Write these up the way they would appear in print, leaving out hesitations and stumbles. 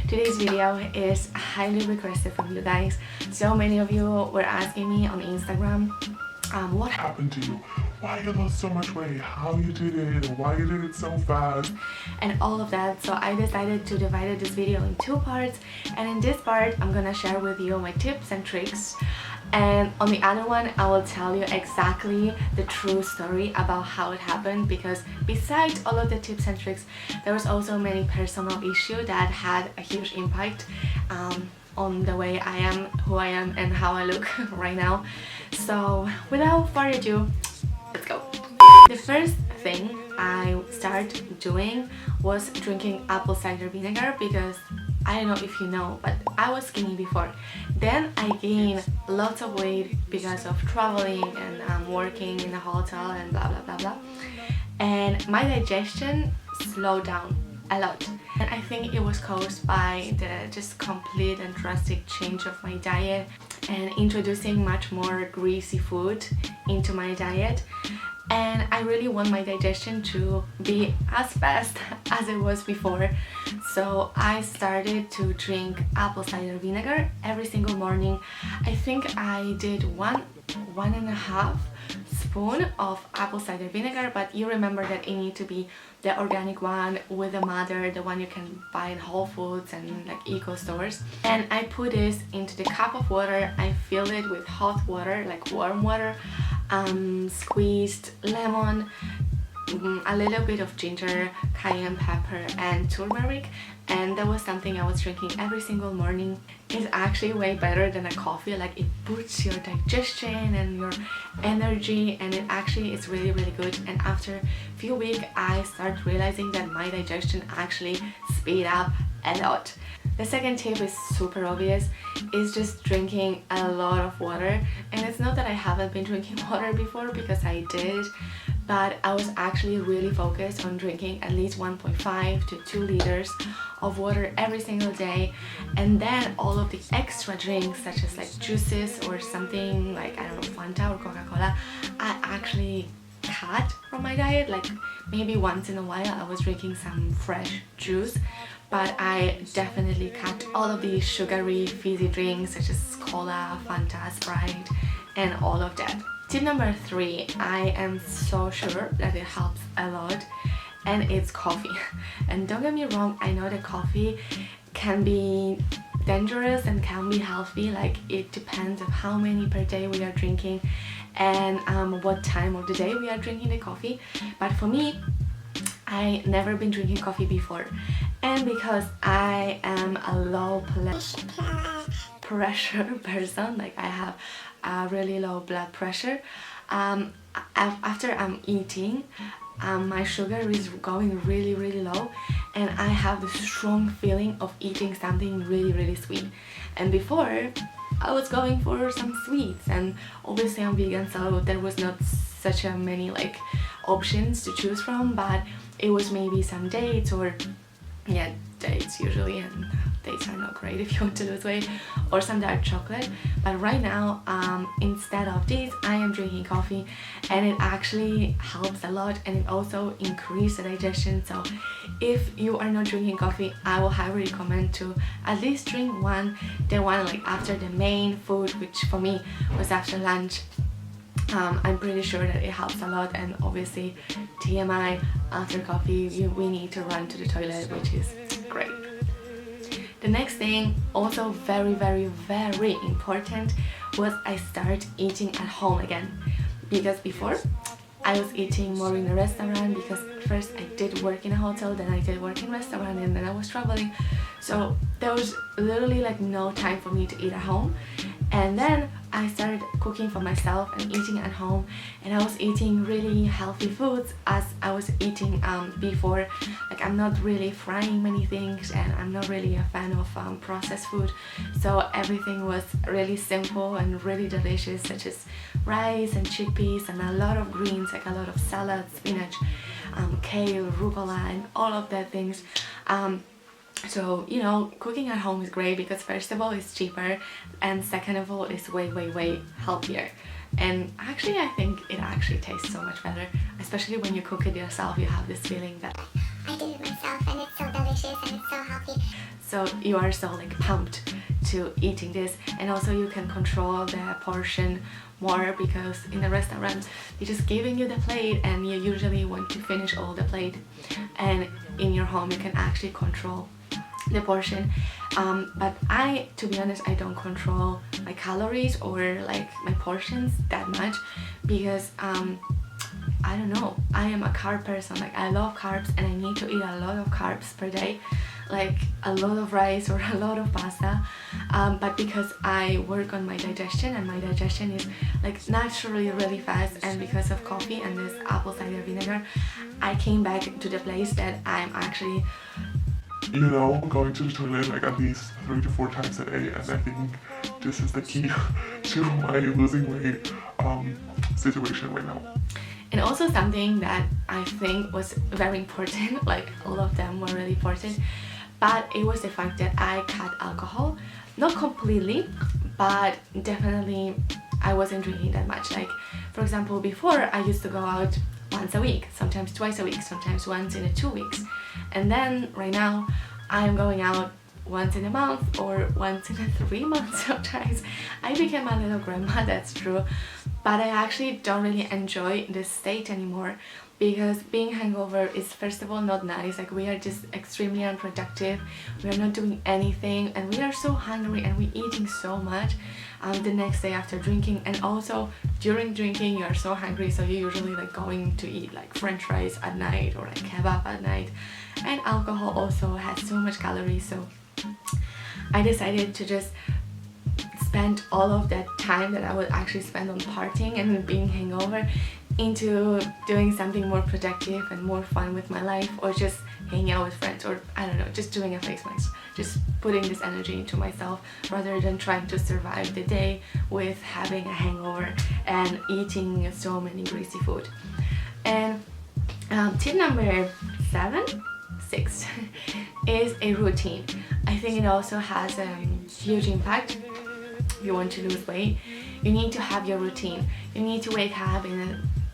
Today's video is highly requested from you guys. So many of you were asking me on Instagram what happened to you, why you lost so much weight, how you did it, why you did it so fast, and all of that. So I decided to divide this video in two parts, and in this part I'm gonna share with you my tips and tricks, and on the other one I will tell you exactly the true story about how it happened, because besides all of the tips and tricks there was also many personal issues that had a huge impact on the way I am, who I am, and how I look right now. So without further ado, let's go. The first thing I started doing was drinking apple cider vinegar, because I don't know if you know, but I was skinny before. Then I gained lots of weight because of traveling and working in a hotel and blah blah blah blah. And my digestion slowed down a lot. And I think it was caused by the just complete and drastic change of my diet and introducing much more greasy food into my diet. And I really want my digestion to be as fast as it was before. So I started to drink apple cider vinegar every single morning. I think I did one and a half spoon of apple cider vinegar, but you remember that it needs to be the organic one with the mother, the one you can buy in Whole Foods and like eco stores. And I put this into the cup of water. I fill it with hot water, like warm water, squeezed lemon, a little bit of ginger, cayenne pepper and turmeric, and that was something I was drinking every single morning. It's actually way better than a coffee. Like, it boosts your digestion and your energy, and it actually is really good. And after a few weeks I started realizing that my digestion actually speed up a lot. The second tip is super obvious, is just drinking a lot of water. And it's not that I haven't been drinking water before, because I did, but I was actually really focused on drinking at least 1.5 to 2 liters of water every single day. And then all of the extra drinks, such as like juices or something like, I don't know, Fanta or Coca-Cola, I actually cut from my diet. Like, maybe once in a while I was drinking some fresh juice, but I definitely cut all of these sugary fizzy drinks such as cola, Fanta, Sprite and all of that. Tip number 3, I am so sure that it helps a lot, and it's coffee. And don't get me wrong, I know that coffee can be dangerous and can be healthy. Like, it depends on how many per day we are drinking and what time of the day we are drinking the coffee. But for me, I never been drinking coffee before, and because I am a low pressure person, like I have a really low blood pressure, after I'm eating, my sugar is going really low, and I have the strong feeling of eating something really sweet. And before I was going for some sweets, and obviously I'm vegan, so there was not such a many like options to choose from, but it was maybe some dates, or yeah, dates usually, and dates are not great if you want to lose weight, or some dark chocolate. But right now, instead of these, I am drinking coffee, and it actually helps a lot, and it also increases the digestion. So if you are not drinking coffee, I will highly recommend to at least drink the one like after the main food, which for me was after lunch. I'm pretty sure that it helps a lot. And obviously, TMI, after coffee we need to run to the toilet, which is great. The next thing, also very important, was I start eating at home again. Because before I was eating more in a restaurant, because first I did work in a hotel, then I did work in a restaurant, and then I was traveling, so there was literally like no time for me to eat at home. And then I started cooking for myself and eating at home, and I was eating really healthy foods as I was eating before. Like, I'm not really frying many things, and I'm not really a fan of processed food, so everything was really simple and really delicious, such as rice and chickpeas and a lot of greens, like a lot of salad, spinach, kale, arugula and all of that things. So, you know, cooking at home is great because first of all it's cheaper, and second of all it's way healthier. And actually I think it actually tastes so much better, especially when you cook it yourself. You have this feeling that I did it myself and it's so delicious and it's so healthy. so you are so like pumped to eating this. And also you can control the portion more, because in the restaurant they're just giving you the plate and you usually want to finish all the plate, and in your home you can actually control the portion. But to be honest, I don't control my calories or like my portions that much, because I don't know, I am a carb person. Like I love carbs and I need to eat a lot of carbs per day, like a lot of rice or a lot of pasta, but because I work on my digestion and my digestion is like naturally really fast, and because of coffee and this apple cider vinegar, I came back to the place that I'm actually, you know, going to the toilet like at least 3 to 4 times a day, and I think this is the key to my losing weight situation right now. And also something that I think was very important, like all of them were really important, but it was the fact that I cut alcohol. Not completely, but definitely I wasn't drinking that much. Like for example, before I used to go out once a week, sometimes twice a week, sometimes once in 2 weeks. And then right now I'm going out once in a month or once in 3 months sometimes. I became a little grandma, that's true, but I actually don't really enjoy this state anymore, because being hangover is first of all not nice. Like we are just extremely unproductive, we are not doing anything, and we are so hungry and we're eating so much the next day after drinking. And also during drinking you are so hungry, so you're usually like going to eat like french fries at night or like kebab at night, and alcohol also has so much calories. So I decided to just spend all of that time that I would actually spend on partying and being hangover into doing something more productive and more fun with my life, or just hanging out with friends, or I don't know, just doing a face mask, just putting this energy into myself rather than trying to survive the day with having a hangover and eating so many greasy food. And tip number 6 is a routine. I think it also has a huge impact. If you want to lose weight, you need to have your routine. You need to wake up in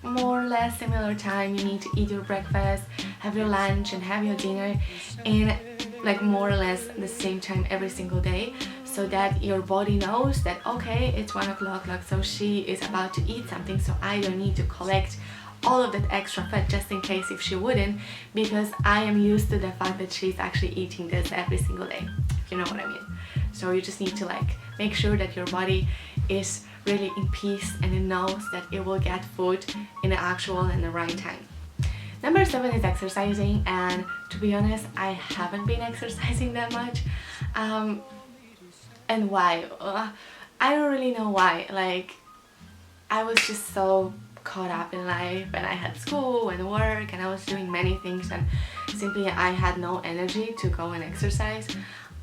a more or less similar time. You need to eat your breakfast, have your lunch and have your dinner in like more or less the same time every single day, so that your body knows that okay, it's 1 o'clock, like so she is about to eat something, so I don't need to collect all of that extra fat just in case if she wouldn't, because I am used to the fact that she's actually eating this every single day, if you know what I mean. So you just need to like make sure that your body is really in peace and it knows that it will get food in the actual and the right time. Number 7 is exercising, and to be honest, I haven't been exercising that much. And why? I don't really know why. Like I was just so caught up in life, and I had school and work and I was doing many things, and simply I had no energy to go and exercise.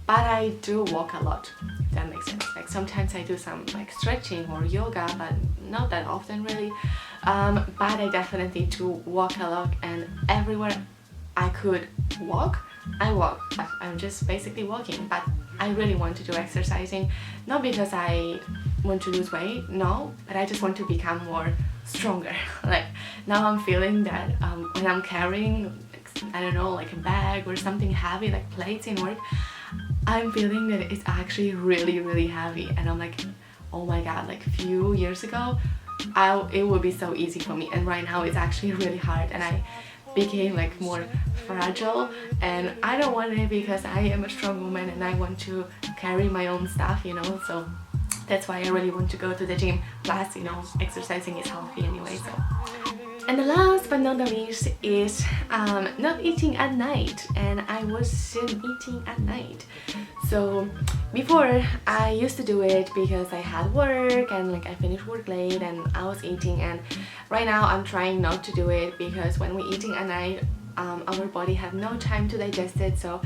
But I do walk a lot, if that makes sense. Like sometimes I do some like stretching or yoga, but not that often really. But I definitely do walk a lot, and everywhere I could walk, I walk. I'm just basically walking, but I really want to do exercising, not because I want to lose weight, no, but I just want to become more stronger. Like now I'm feeling that when I'm carrying, I don't know, like a bag or something heavy, like plates in work, I'm feeling that it's actually really heavy, and I'm like, oh my god, like a few years ago it would be so easy for me, and right now it's actually really hard, and I became like more fragile, and I don't want it because I am a strong woman and I want to carry my own stuff, you know. So that's why I really want to go to the gym. Plus, you know, exercising is healthy anyway. So, and the last but not the least is not eating at night, and I wasn't eating at night. So before I used to do it because I had work and like I finished work late and I was eating, and right now I'm trying not to do it because when we're eating at night, our body have no time to digest it, so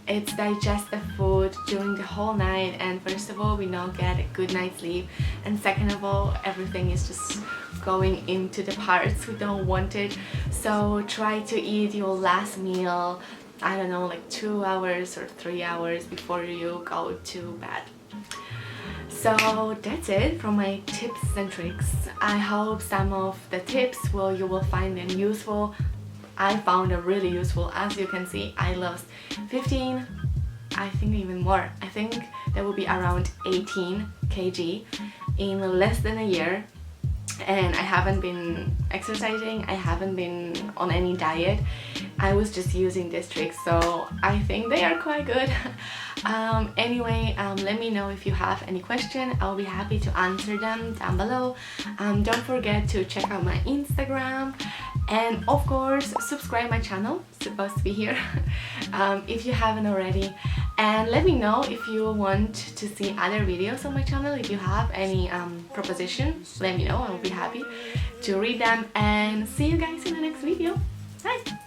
it's digest the food during the whole night, and first of all we don't get a good night's sleep, and second of all everything is just going into the parts we don't want it. So try to eat your last meal, I don't know, like 2 hours or 3 hours before you go to bed. So that's it from my tips and tricks. I hope some of the tips you will find them useful. I found them really useful. As you can see, I lost 15 I think even more. I think that will be around 18 kg in less than a year. And I haven't been exercising, I haven't been on any diet. I was just using these tricks, so I think they are quite good. Anyway, let me know if you have any question. I'll be happy to answer them down below. Don't forget to check out my Instagram, and of course subscribe my channel, it's supposed to be here, if you haven't already. And let me know if you want to see other videos on my channel. If you have any propositions, let me know. I'll be happy to read them, and see you guys in the next video. Bye!